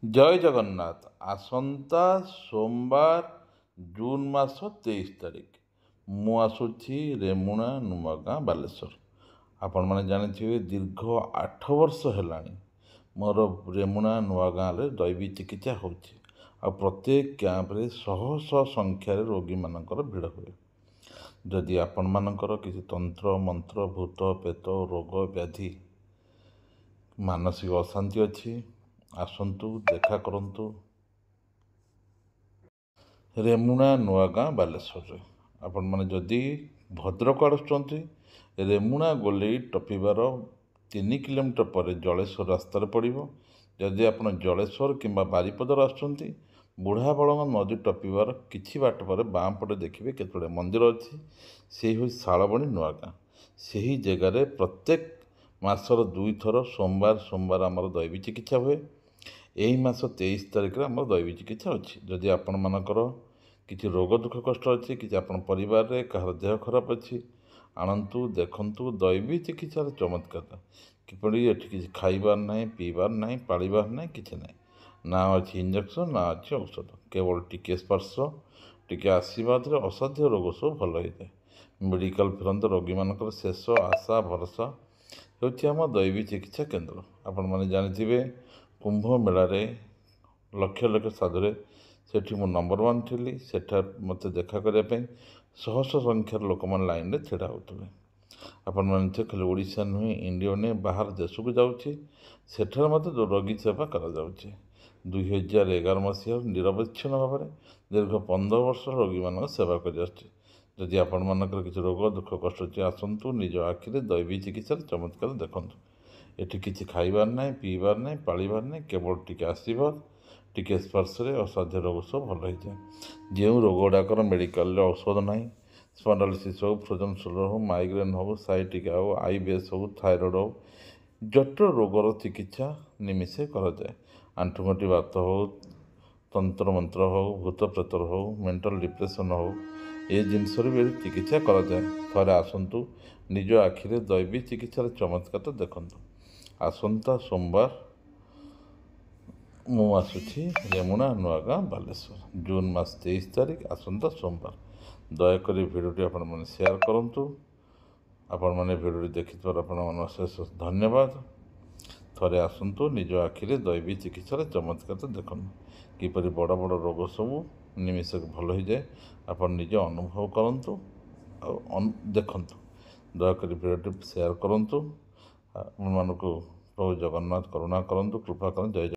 जय जगन्नाथ। आसंता सोमवार जून मास 23 तारिख मु आसुछि रेमुणा नुआगाँ बालेश्वर। आपण मैंने जानी दीर्घ 8 वर्ष है मोर रेमुणा नुआगाँ दैवी चिकित्सा हो प्रत्येक कैंप्रे शह शह संख्यार रोगी मानकर भिड़ हुए। जदि आपण मानकर किसी तंत्र मंत्र भूत पेत रोग व्याधि मानसिक अशांति अच्छी आसतु देखा करंतु रेमुणा नुआगाँ बालेश्वर। आपण मैंने जदि भद्रक आसुँच रेमुणा गोलेई टपिबार 3 किलोमीटर पर जलेश्वर रास्तार पड़ो। जदि आप जलेश्वर किंबा बारिपदर आसुँच बुढ़ा बड़ंग नदी टपिबार किछि बाट पर बाँ पटे देखिए केतोड़े मंदिर अच्छी से हूँ शालबणी नुआगाँ। से ही जगार प्रत्येक मासर 2 थर सोमवार सोमवार आमर दैवी चिकित्सा हुए। यही मास 23 तारिख आम दैवी चिकित्सा अच्छी। जदि आपण मानकर किसी रोग दुख कष्ट अच्छी कि आप परिवार में कहार देह खराब अच्छी आणतु देखु दैवी चिकित्सार चमत्कार किपरि एठी किसी खाइबार ना पीबार ना पालिबार ना किसी ना ना अच्छी इंजेक्शन ना अच्छी औषध केवल टिके स्पर्श टिके आशीर्वाद असाध्य रोग सब भल होता है। मेडिकल फेरत रोगी मानकर शेष आशा भरोसा होछि आम दैवी चिकित्सा केन्द्र। आपण मैंने जानी कुंभ मेलारे लक्ष लक्ष साधुरे सेठी मु नंबर 1 थी। सेठा मत देखा करने शह शह संख्यार लोक मैंने लाइन में छिड़ा होते। आपण मैंने खाली ओडिशा नुहे इंडिया ने बाहर देश को जाऊँगी सेठार मत रोगी सेवा करा 2011 मसीह निरवच्छिन्न भाव में दीर्घ 15 वर्ष रोगी मान सेवा कर। जदि आपण मानकर किसी रोग दुख कष्ट अच्छे आसतु निज आखिरे दैवी चिकित्सार चमत्कार देखूँ। एठी किसी खाइबार ना पीबार ना पालिबार ना केवल टिके आशीर्वाद टिके स्पर्श असाध्य रोग सब भल होता है। जो रोग गुड़ाकर मेडिकल औषध ना स्पॉन्डिलोसिस हो फ्रोजन शोल्डर हो माइग्रेन हो साइटिका हो आईबीएस हो थायरॉइड हो जटिल रोगर चिकित्सा निमिषे कराए। आंठुगंठी बात हो तंत्र मंत्र हो भूत प्रेतर हो मेंटल डिप्रेशन हो ये जिनस भी चिकित्सा कराए। थे आसतु निज आखिरे दैवी चिकित्सार चमत्कार तो देखु। आसंता सोमवार मु आसुछि रेमुणा नुआगाँ बालेश्वर जून मास 23 तारिख आसंता सोमवार। दयाकोरी भिडियोटी आपण मैंने शेयर करूँ। आपण मैंने भिडियो देखि आपण अशेष धन्यवाद। थे आसतु निज आखिरे दैवी चिकित्सार चमत्कार तो देखु किपरि बड़ बड़ रोग सब निमिषक भल हो जाए। आप निज अनुभव करूँ देखु। दयाकोरी भिडियोटी शेयर करूँ। प्रभु जगन्नाथ करुणा करूँ कृपा करूँ। जय